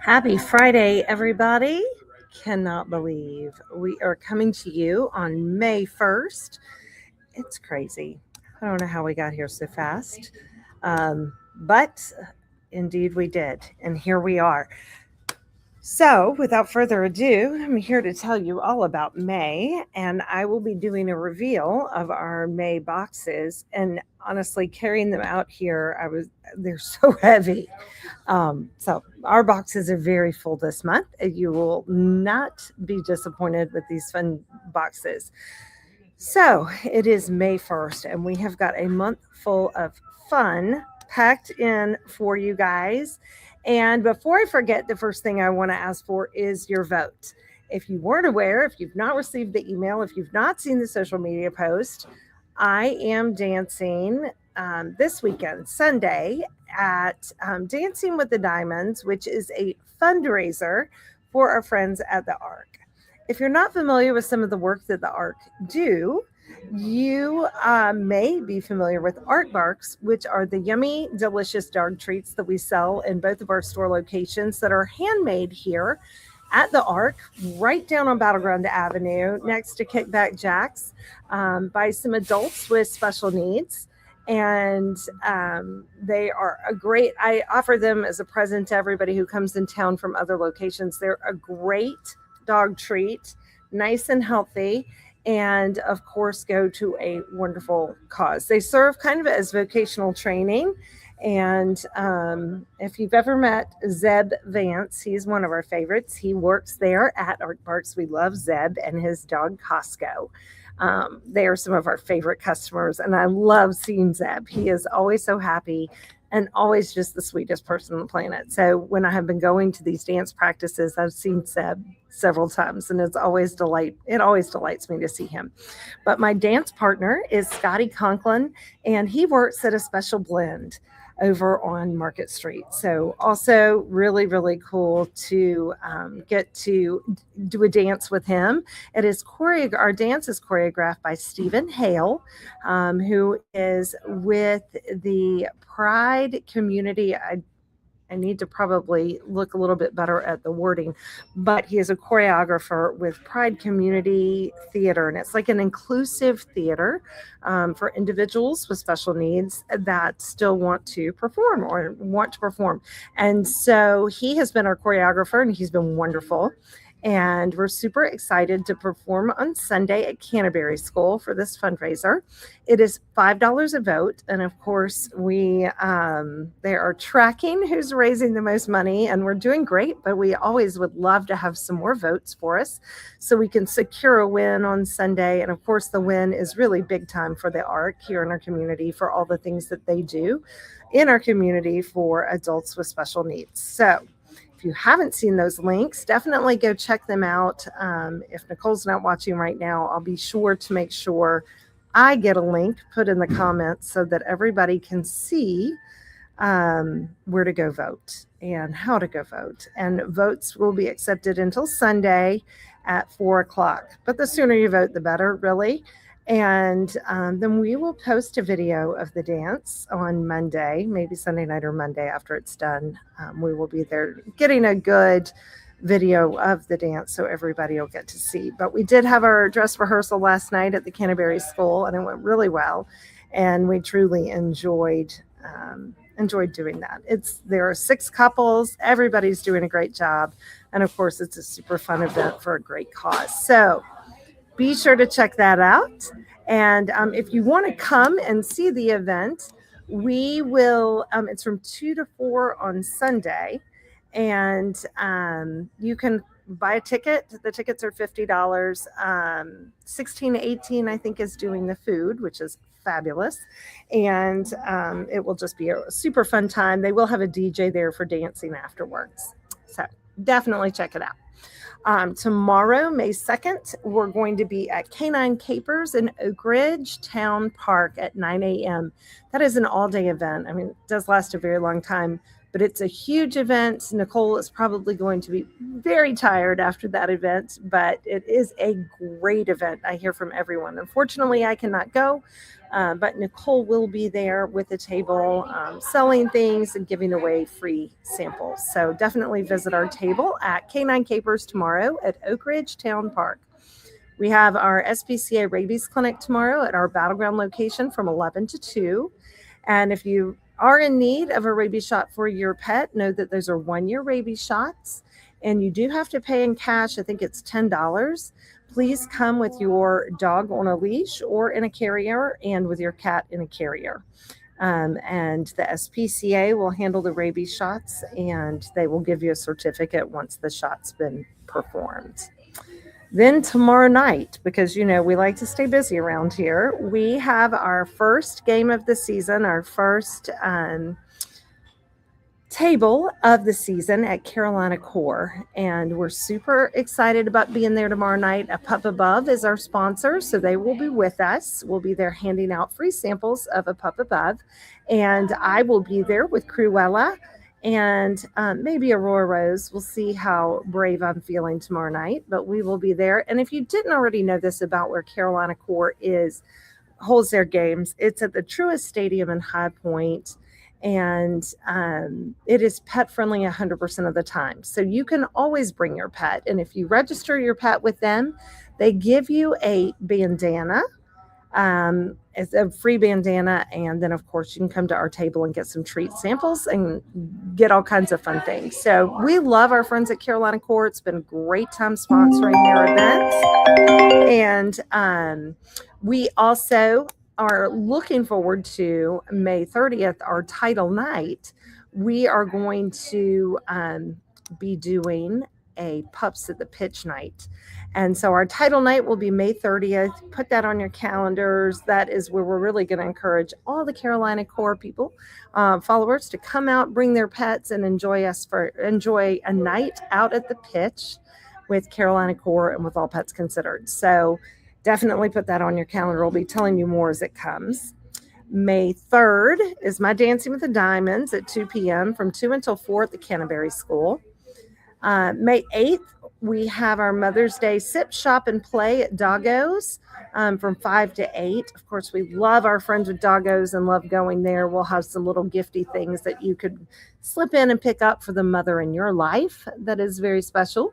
Happy Friday, everybody. Cannot believe we are coming to you on May 1st. It's crazy. I don't know how we got here so fast, but indeed we did. And here we are. So, without further ado, I'm here to tell you all about May, and I will be doing a reveal of our May boxes. And honestly, carrying them out here, they're so heavy. So our boxes are very full this month. You will not be disappointed with these fun boxes. So it is May 1st, and we have got a month full of fun packed in for you guys. And before I forget, the first thing I want to ask for is your vote. If you weren't aware, if you've not received the email, if you've not seen the social media post, I am dancing this weekend, Sunday, at Dancing with the Diamonds, which is a fundraiser for our friends at the Ark. If you're not familiar with some of the work that the Ark do, you may be familiar with Art Barks, which are the yummy, delicious dog treats that we sell in both of our store locations that are handmade here at the Ark, right down on Battleground Avenue, next to Kickback Jack's, by some adults with special needs. And they are I offer them as a present to everybody who comes in town from other locations. They're a great dog treat, nice and healthy, and of course go to a wonderful cause. They serve kind of as vocational training. And if you've ever met Zeb Vance, he's one of our favorites. He works there at Art Barks. We love Zeb and his dog Costco. They are some of our favorite customers, and I love seeing Zeb. He is always so happy and always just the sweetest person on the planet. So when I have been going to these dance practices, I've seen Zeb several times, and it always delights me to see him. But my dance partner is Scotty Conklin, and he works at a special blend over on Market Street. So also really, really cool to get to do a dance with him. Our dance is choreographed by Stephen Hale, who is with the Pride community. I need to probably look a little bit better at the wording, but he is a choreographer with Pride Community Theater, and it's like an inclusive theater for individuals with special needs that still want to perform. And so he has been our choreographer, and he's been wonderful. And we're super excited to perform on Sunday at Canterbury School for this fundraiser. It is $5 a vote. And of course, they are tracking who's raising the most money, and we're doing great, but we always would love to have some more votes for us so we can secure a win on Sunday. And of course, the win is really big time for the Ark here in our community for all the things that they do in our community for adults with special needs. So if you haven't seen those links, definitely go check them out. If Nicole's not watching right now, I'll be sure to make sure I get a link put in the comments so that everybody can see where to go vote and how to go vote. And votes will be accepted until Sunday at 4:00. But the sooner you vote, the better, really. And then we will post a video of the dance on Monday, maybe Sunday night or Monday after it's done. We will be there getting a good video of the dance so everybody will get to see. But we did have our dress rehearsal last night at the Canterbury School, and it went really well. And we truly enjoyed doing that. There are 6 couples. Everybody's doing a great job. And of course, it's a super fun event for a great cause. So be sure to check that out. And if you want to come and see the event, we will, it's from 2 to 4 on Sunday. And you can buy a ticket. The tickets are $50. 16 to 18, I think, is doing the food, which is fabulous. And it will just be a super fun time. They will have a DJ there for dancing afterwards. So definitely check it out. Tomorrow, May 2nd, we're going to be at Canine Capers in Oak Ridge Town Park at 9 a.m. That is an all-day event. I mean, it does last a very long time, but it's a huge event. Nicole is probably going to be very tired after that event, but it is a great event. I hear from everyone. Unfortunately, I cannot go, but Nicole will be there with a table, selling things and giving away free samples. So definitely visit our table at Canine Capers tomorrow at Oak Ridge Town Park. We have our SPCA rabies clinic tomorrow at our Battleground location from 11 to 2. And if you are in need of a rabies shot for your pet, know that those are 1-year rabies shots, and you do have to pay in cash. I think it's $10. Please come with your dog on a leash or in a carrier, and with your cat in a carrier. And the SPCA will handle the rabies shots, and they will give you a certificate once the shot's been performed. Then tomorrow night, because we like to stay busy around here, we have our first game of the season, our first table of the season at Carolina Core, and we're super excited about being there tomorrow night. A Pup Above is our sponsor, so they will be with us. We'll be there handing out free samples of A Pup Above, and I will be there with Cruella and maybe Aurora Rose. We'll see how brave I'm feeling tomorrow night, but we will be there. And if you didn't already know this about where Carolina Core holds their games, it's at the Truist Stadium in High Point, and it is pet friendly 100% of the time. So you can always bring your pet, and if you register your pet with them, they give you a bandana. It's a free bandana, and then of course you can come to our table and get some treat samples and get all kinds of fun things. So we love our friends at Carolina Core. It's been a great time sponsoring their events, and we also are looking forward to May 30th, our title night. We are going to be doing a Pups at the Pitch night. And so our title night will be May 30th. Put that on your calendars. That is where we're really going to encourage all the Carolina Core people, followers, to come out, bring their pets, and enjoy a night out at the pitch with Carolina Core and with All Pets Considered. So definitely put that on your calendar. We'll be telling you more as it comes. May 3rd is my Dancing with the Diamonds at 2 p.m. from 2 until 4 at the Canterbury School. May 8th, we have our Mother's Day Sip, Shop, and Play at Doggo's from 5 to 8. Of course, we love our friends with Doggo's and love going there. We'll have some little gifty things that you could slip in and pick up for the mother in your life. That is very special.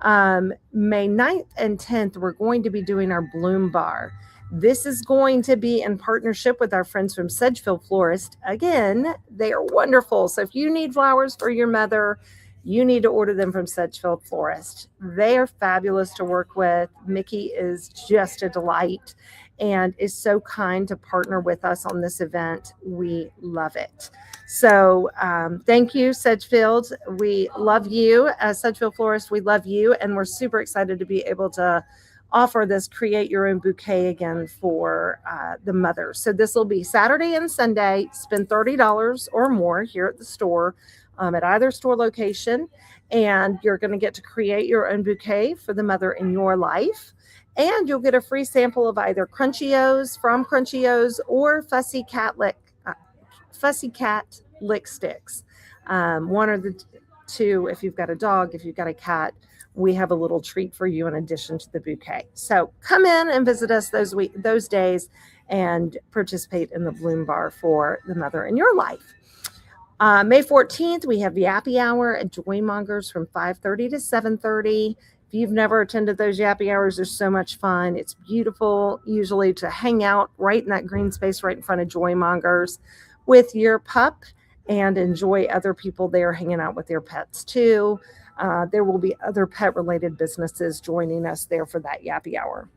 May 9th and 10th, we're going to be doing our Bloom Bar. This is going to be in partnership with our friends from Sedgefield Florist. Again, they are wonderful. So if you need flowers for your mother, you need to order them from Sedgefield Florist. They are fabulous to work with. Mickey is just a delight and is so kind to partner with us on this event. We love it. So thank you, Sedgefield. We love you. As Sedgefield Florist, we love you, and we're super excited to be able to offer this Create Your Own Bouquet again for the mother. So this will be Saturday and Sunday. Spend $30 or more here at the store, at either store location, and you're going to get to create your own bouquet for the mother in your life. And you'll get a free sample of either Crunchios from Crunchios or Fussy Cat Lick Sticks. One or the two, if you've got a dog, if you've got a cat, we have a little treat for you in addition to the bouquet. So come in and visit us those days and participate in the Bloom Bar for the mother in your life. May 14th, we have the Yappy Hour at Joymongers from 5:30 to 7:30. If you've never attended those Yappy Hours, they're so much fun. It's beautiful, usually, to hang out right in that green space right in front of Joymongers with your pup and enjoy other people there hanging out with their pets too. There will be other pet-related businesses joining us there for that Yappy Hour.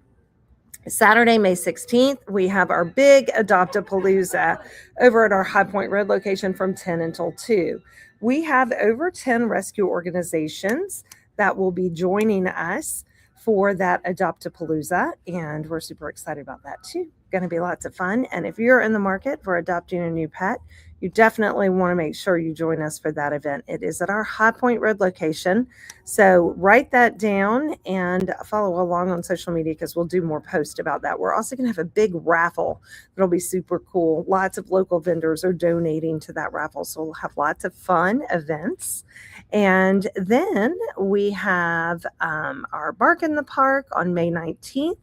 Saturday, May 16th, we have our big Adopt-A-Palooza over at our High Point Road location from 10 until 2. We have over 10 rescue organizations that will be joining us for that Adopt-A-Palooza, and we're super excited about that too. Going to be lots of fun. And if you're in the market for adopting a new pet, you definitely want to make sure you join us for that event. It is at our High Point Road location. So write that down and follow along on social media because we'll do more posts about that. We're also going to have a big raffle that'll be super cool. Lots of local vendors are donating to that raffle. So we'll have lots of fun events. And then we have our Bark in the Park on May 19th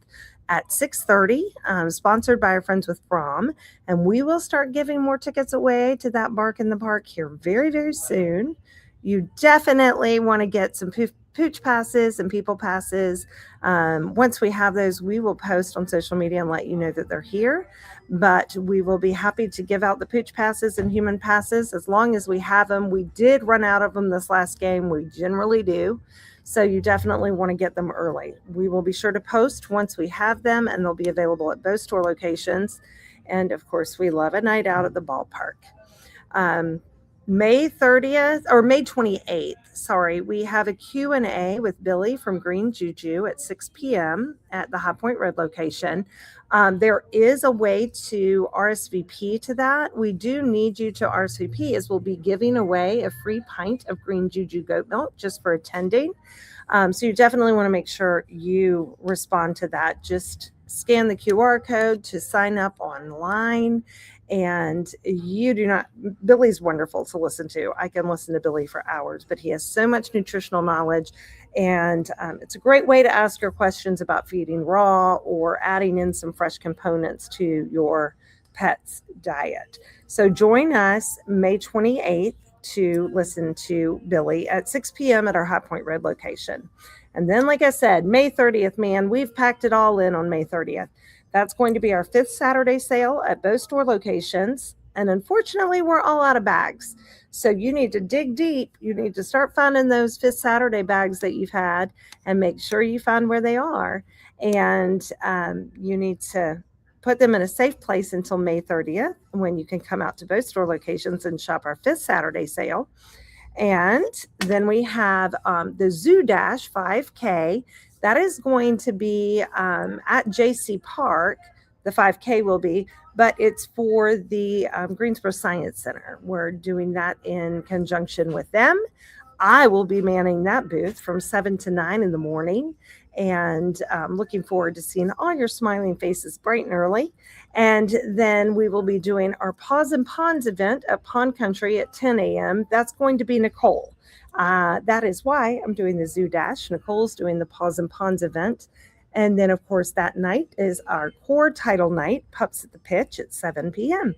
at 6:30, sponsored by our friends with From. And we will start giving more tickets away to that Bark in the Park here very, very soon. You definitely want to get some pooch passes and people passes. Once we have those, we will post on social media and let you know that they're here. But we will be happy to give out the pooch passes and human passes as long as we have them. We did run out of them this last game. We generally do. So you definitely want to get them early. We will be sure to post once we have them, and they'll be available at both store locations. And of course, we love a night out at the ballpark. May 30th or May 28th, sorry, we have a Q&A with Billy from Green Juju at 6 p.m. at the High Point Road location. There is a way to RSVP to that. We do need you to RSVP as we'll be giving away a free pint of Green Juju goat milk just for attending. So you definitely want to make sure you respond to that. Just scan the QR code to sign up online. And you do not, Billy's wonderful to listen to. I can listen to Billy for hours, but he has so much nutritional knowledge. And it's a great way to ask your questions about feeding raw or adding in some fresh components to your pet's diet. So join us May 28th to listen to Billy at 6 p.m. at our High Point Road location. And then, like I said, May 30th, man, we've packed it all in on May 30th. That's going to be our 5th Saturday sale at both store locations. And unfortunately, we're all out of bags. So you need to dig deep. You need to start finding those 5th Saturday bags that you've had and make sure you find where they are. And you need to put them in a safe place until May 30th, when you can come out to both store locations and shop our 5th Saturday sale. And then we have the Zoo Dash 5K. That is going to be at JC Park. The 5K will be, but it's for the Greensboro Science Center. We're doing that in conjunction with them. I will be manning that booth from 7 to 9 in the morning, and looking forward to seeing all your smiling faces bright and early. And then we will be doing our Paws and Ponds event at Pond Country at 10 a.m. That's going to be Nicole. That is why I'm doing the Zoo Dash. Nicole's doing the Paws and Ponds event. And then, of course, that night is our core title night, Pups at the Pitch at 7 p.m.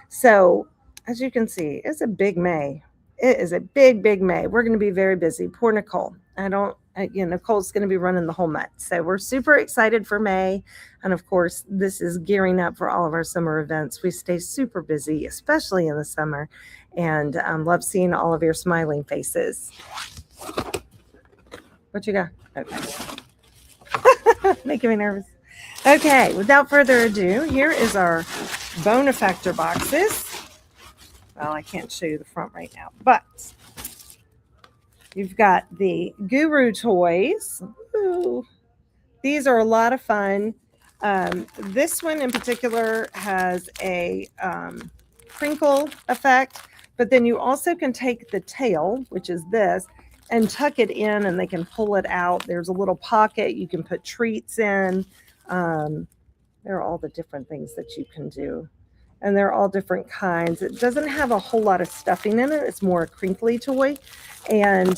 So, as you can see, it's a big May. It is a big, big May. We're going to be very busy. Poor Nicole. Nicole's going to be running the whole month. So we're super excited for May. And of course, this is gearing up for all of our summer events. We stay super busy, especially in the summer, and love seeing all of your smiling faces. What you got? Okay. Making me nervous. Okay, without further ado, here is our Bonefactor boxes. Well, I can't show you the front right now, but you've got the Guru toys. Ooh, these are a lot of fun. This one in particular has a crinkle effect, but then you also can take the tail, which is this, and tuck it in, and they can pull it out. There's a little pocket. You can put treats in. There are all the different things that you can do. And they're all different kinds. It doesn't have a whole lot of stuffing in it. It's more a crinkly toy. And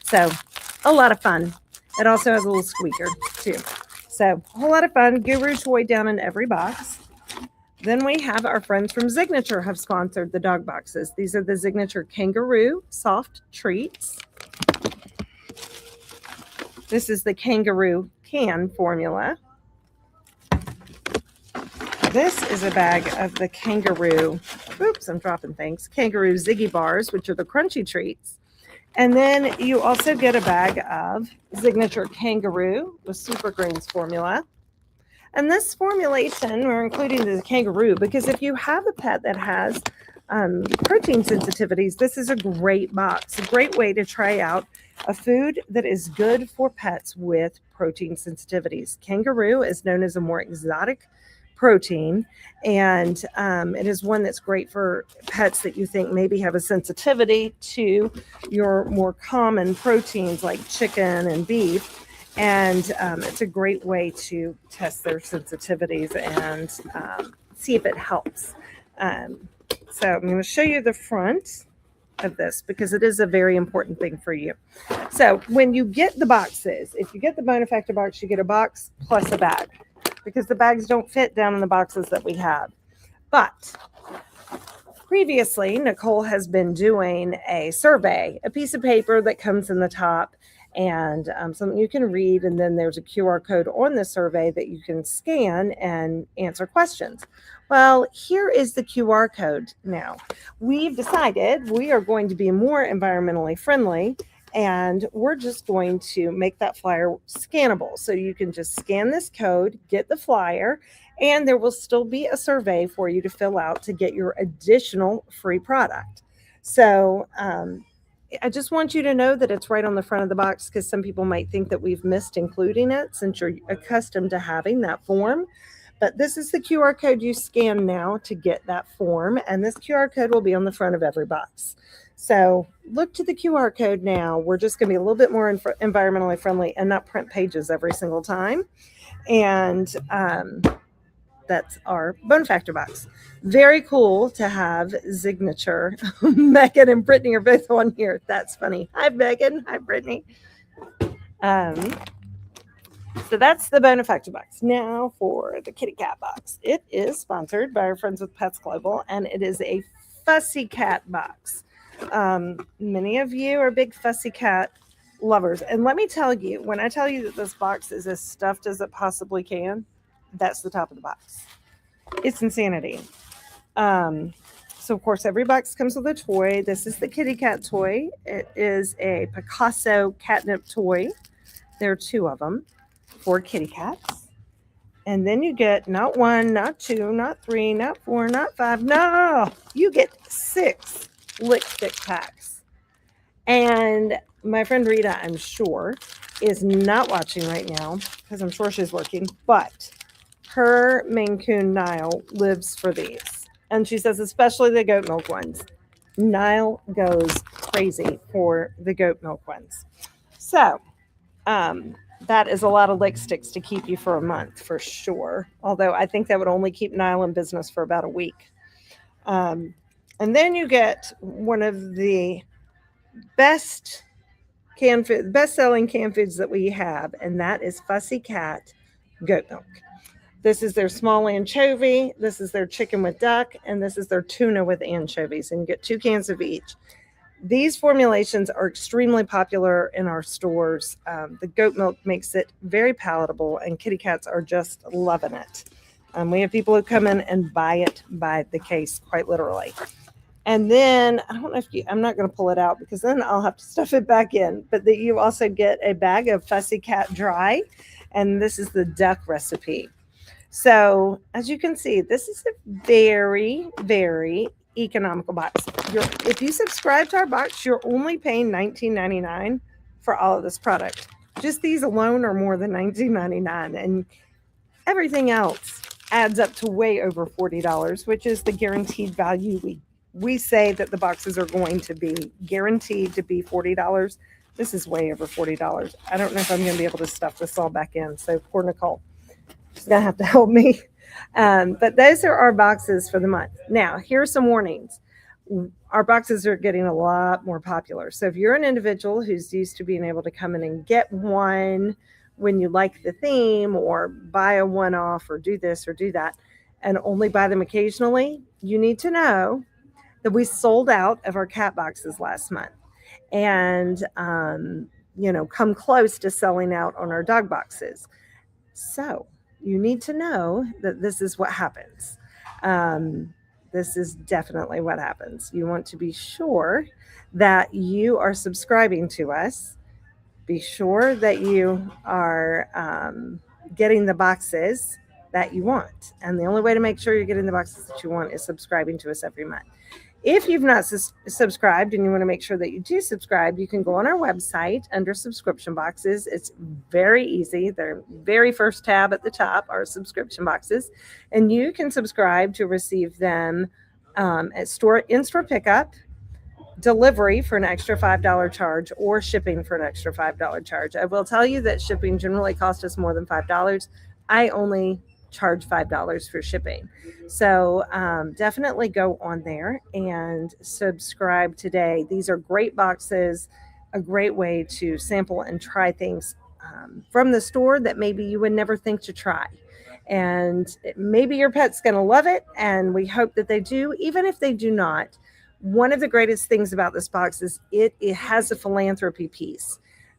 so a lot of fun. It also has a little squeaker too. So a whole lot of fun. Guru toy down in every box. Then we have our friends from Signature have sponsored the dog boxes. These are the Signature Kangaroo Soft Treats. This is the Kangaroo Can formula. This is a bag of the Kangaroo, oops, I'm dropping things, Kangaroo Ziggy Bars, which are the crunchy treats. And then you also get a bag of Signature Kangaroo with Super Greens formula. And this formulation, we're including the Kangaroo, because if you have a pet that has protein sensitivities, this is a great box, a great way to try out a food that is good for pets with protein sensitivities. Kangaroo is known as a more exotic protein. And it is one that's great for pets that you think maybe have a sensitivity to your more common proteins like chicken and beef. And it's a great way to test their sensitivities and see if it helps. So I'm going to show you the front of this because it is a very important thing for you. So when you get the boxes, if you get the Bonefactor box, you get a box plus a bag because the bags don't fit down in the boxes that we have. But previously, Nicole has been doing a survey, a piece of paper that comes in the top and something you can read. And then there's a QR code on the survey that you can scan and answer questions. Well, here is the QR code now. We've decided we are going to be more environmentally friendly, and we're just going to make that flyer scannable. So you can just scan this code, get the flyer, and there will still be a survey for you to fill out to get your additional free product. So I just want you to know that it's right on the front of the box because some people might think that we've missed including it since you're accustomed to having that form. But this is the QR code you scan now to get that form, and this QR code will be on the front of every box. So look to the QR code now. We're just going to be a little bit more environmentally friendly and not print pages every single time. And that's our Bonefactor box. Very cool to have signature. Megan and Brittany are both on here. That's funny. Hi, Megan. Hi, Brittany. So that's the Bonefactor box. Now for the kitty cat box. It is sponsored by our friends with Pets Global, and it is a fussy cat box. Many of you are big fussy cat lovers. And let me tell you, when I tell you that this box is as stuffed as it possibly can, that's the top of the box. It's insanity. So of course, every box comes with a toy. This is the kitty cat toy. It is a Picasso catnip toy. There are 2 of them for kitty cats. And then you get not 1, not 2, not 3, not 4, not 5. No, you get 6 lick stick packs. And my friend Rita, I'm sure, is not watching right now because I'm sure she's working, but her Maine Coon Nile lives for these. And she says, especially the goat milk ones. Nile goes crazy for the goat milk ones. So that is a lot of lick sticks to keep you for a month for sure. Although I think that would only keep Nile in business for about a week. And then you get one of the best-selling canned foods that we have, and that is Fussy Cat goat milk. This is their small anchovy, this is their chicken with duck, and this is their tuna with anchovies, and you get 2 cans of each. These formulations are extremely popular in our stores. The goat milk makes it very palatable, and kitty cats are just loving it. We have people who come in and buy it by the case, quite literally. And then, I don't know if I'm not going to pull it out because then I'll have to stuff it back in. But you also get a bag of Fussy Cat Dry, and this is the duck recipe. So, as you can see, this is a very, very economical box. If you subscribe to our box, you're only paying $19.99 for all of this product. Just these alone are more than $19.99, and everything else adds up to way over $40, which is the guaranteed value we say that the boxes are going to be guaranteed to be $40. This is way over $40. I don't know if I'm going to be able to stuff this all back in. So poor Nicole, she's going to have to help me. But those are our boxes for the month. Now, here are some warnings. Our boxes are getting a lot more popular. So if you're an individual who's used to being able to come in and get one when you like the theme or buy a one-off or do this or do that and only buy them occasionally, you need to know that we sold out of our cat boxes last month and, come close to selling out on our dog boxes. So you need to know that this is what happens. This is definitely what happens. You want to be sure that you are subscribing to us. Be sure that you are getting the boxes that you want. And the only way to make sure you're getting the boxes that you want is subscribing to us every month. If you've not subscribed and you want to make sure that you do subscribe, you can go on our website under subscription boxes. It's very easy. The very first tab at the top are subscription boxes, and you can subscribe to receive them at in-store pickup, delivery for an extra $5 charge, or shipping for an extra $5 charge. I will tell you that shipping generally costs us more than $5. I only charge $5 for shipping. So definitely go on there and subscribe today. These are great boxes, a great way to sample and try things from the store that maybe you would never think to try. And maybe your pet's going to love it, and we hope that they do. Even if they do not, one of the greatest things about this box is it has a philanthropy piece.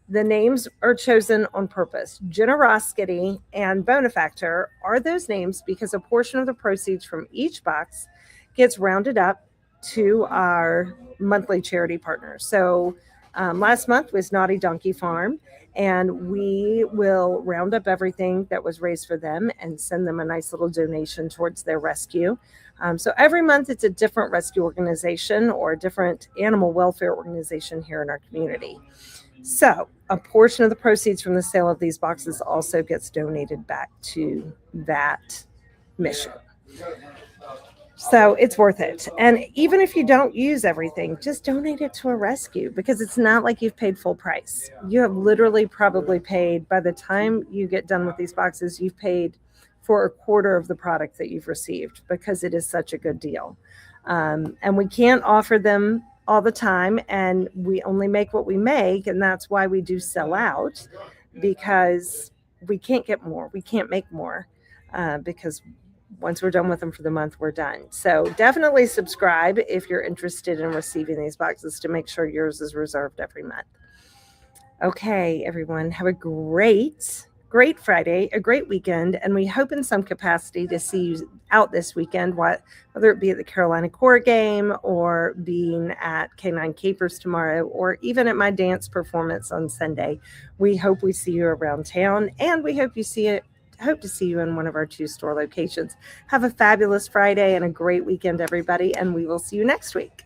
The names are chosen on purpose. Generoskitty and Bonefactor are those names because a portion of the proceeds from each box gets rounded up to our monthly charity partners. So last month was Naughty Donkey Farm, and we will round up everything that was raised for them and send them a nice little donation towards their rescue. So every month it's a different rescue organization or a different animal welfare organization here in our community. So a portion of the proceeds from the sale of these boxes also gets donated back to that mission. So it's worth it. And even if you don't use everything, just donate it to a rescue, because it's not like you've paid full price. You have literally probably paid, by the time you get done with these boxes, you've paid for a quarter of the product that you've received, because it is such a good deal. And we can't offer them all the time, and we only make what we make, and that's why we do sell out, because we can't get more. We can't make more because once we're done with them for the month, we're done. So definitely subscribe if you're interested in receiving these boxes to make sure yours is reserved every month. Okay, everyone, have a great Friday, a great weekend, and we hope in some capacity to see you out this weekend, whether it be at the Carolina Core game or being at K9 Capers tomorrow, or even at my dance performance on Sunday. We hope we see you around town, and we hope to see you in one of our 2 store locations. Have a fabulous Friday and a great weekend, everybody, and we will see you next week.